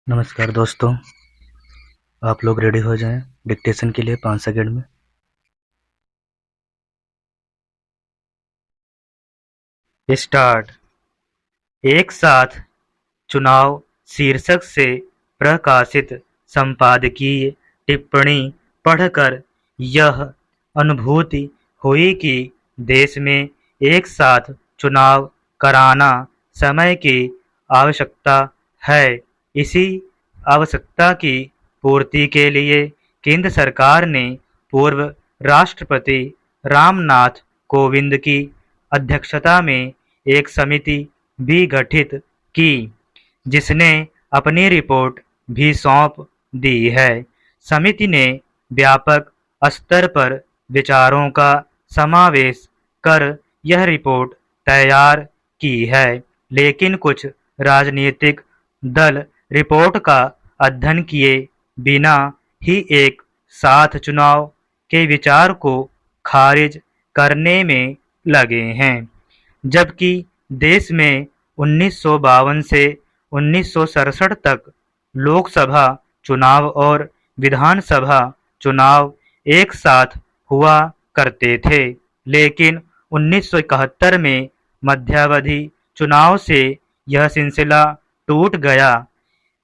नमस्कार दोस्तों, आप लोग रेडी हो जाएं डिक्टेशन के लिए 5 सेकंड में। स्टार्ट। एक साथ चुनाव शीर्षक से प्रकाशित संपादकीय टिप्पणी पढ़कर यह अनुभूति हुई कि देश में एक साथ चुनाव कराना समय की आवश्यकता है। इसी आवश्यकता की पूर्ति के लिए केंद्र सरकार ने पूर्व राष्ट्रपति रामनाथ कोविंद की अध्यक्षता में एक समिति भी गठित की, जिसने अपनी रिपोर्ट भी सौंप दी है। समिति ने व्यापक स्तर पर विचारों का समावेश कर यह रिपोर्ट तैयार की है, लेकिन कुछ राजनीतिक दल रिपोर्ट का अध्ययन किए बिना ही एक साथ चुनाव के विचार को खारिज करने में लगे हैं, जबकि देश में 1952 से 1967 तक लोकसभा चुनाव और विधानसभा चुनाव एक साथ हुआ करते थे, लेकिन 1971 में मध्यावधि चुनाव से यह सिलसिला टूट गया।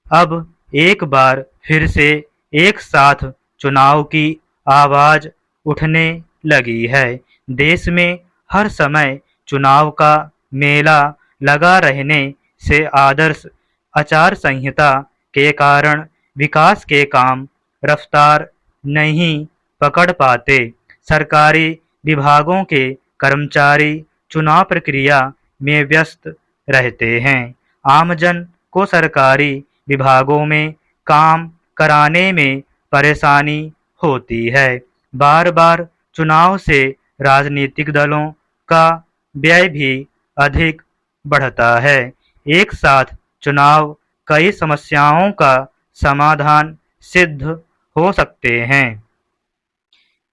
अब एक बार फिर से एक साथ चुनाव की आवाज उठने लगी है। देश में हर समय चुनाव का मेला लगा रहने से आदर्श आचार संहिता के कारण विकास के काम रफ्तार नहीं पकड़ पाते। सरकारी विभागों के कर्मचारी चुनाव प्रक्रिया में व्यस्त रहते हैं। आमजन को सरकारी विभागों में काम कराने में परेशानी होती है। बार बार चुनाव से राजनीतिक दलों का व्यय भी अधिक बढ़ता है। एक साथ चुनाव कई समस्याओं का समाधान सिद्ध हो सकते हैं।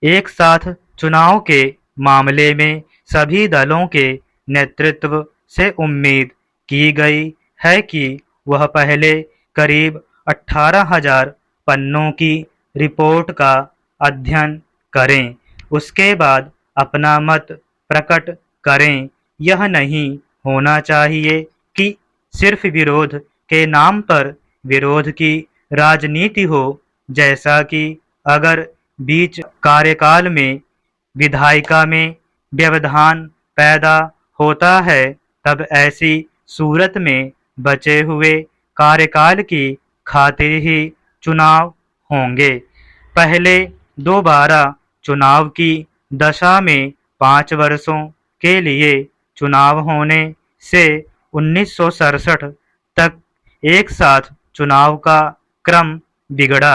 एक साथ चुनाव के मामले में सभी दलों के नेतृत्व से उम्मीद की गई है कि वह पहले करीब 18,000 पन्नों की रिपोर्ट का अध्ययन करें, उसके बाद अपना मत प्रकट करें। यह नहीं होना चाहिए कि सिर्फ विरोध के नाम पर विरोध की राजनीति हो, जैसा कि अगर बीच कार्यकाल में विधायिका में व्यवधान पैदा होता है, तब ऐसी सूरत में बचे हुए कार्यकाल की खातिर ही चुनाव होंगे। पहले दोबारा चुनाव की दशा में 5 वर्षों के लिए चुनाव होने से 1967 तक एक साथ चुनाव का क्रम बिगड़ा।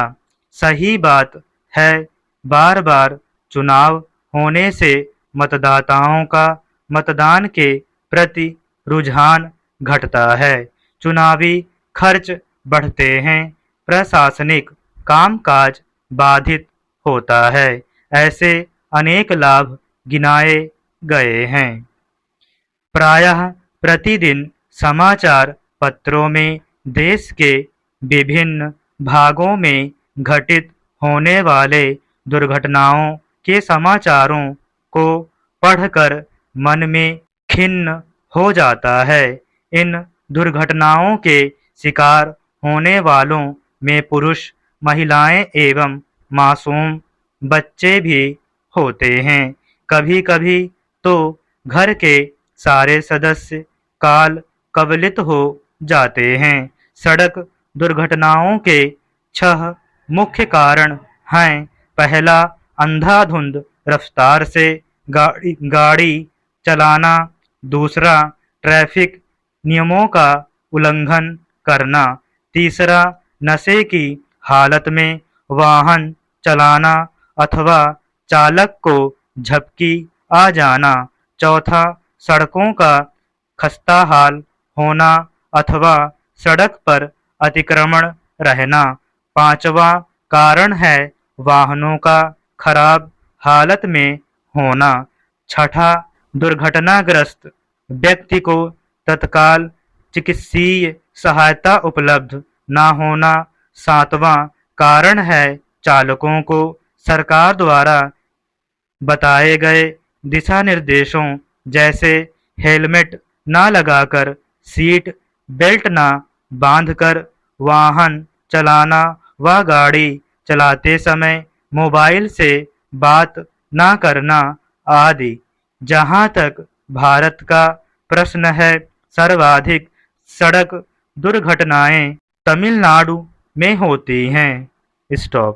सही बात है, बार बार चुनाव होने से मतदाताओं का मतदान के प्रति रुझान घटता है, चुनावी खर्च बढ़ते हैं, प्रशासनिक कामकाज बाधित होता है। ऐसे अनेक लाभ गिनाए गए हैं। प्रायः प्रतिदिन समाचार पत्रों में देश के विभिन्न भागों में घटित होने वाले दुर्घटनाओं के समाचारों को पढ़कर मन में खिन्न हो जाता है। इन दुर्घटनाओं के शिकार होने वालों में पुरुष, महिलाएं एवं मासूम बच्चे भी होते हैं। कभी कभी तो घर के सारे सदस्य काल कवलित हो जाते हैं। सड़क दुर्घटनाओं के 6 मुख्य कारण हैं। पहला, अंधाधुंध रफ्तार से गाड़ी चलाना। दूसरा, ट्रैफिक नियमों का उल्लंघन करना। तीसरा, नशे की हालत में वाहन चलाना अथवा चालक को झपकी आ जाना। चौथा, सड़कों का खस्ताहाल होना अथवा सड़क पर अतिक्रमण रहना। पांचवा कारण है वाहनों का खराब हालत में होना। छठा, दुर्घटनाग्रस्त व्यक्ति को तत्काल चिकित्सीय सहायता उपलब्ध ना होना 7वां कारण है चालकों को सरकार द्वारा बताए गए दिशा निर्देशों जैसे हेलमेट न लगाकर, सीट बेल्ट न बांधकर वाहन चलाना व गाड़ी चलाते समय मोबाइल से बात न करना आदि। जहां तक भारत का प्रश्न है, सर्वाधिक सड़क दुर्घटनाएं तमिलनाडु में होती हैं। स्टॉप।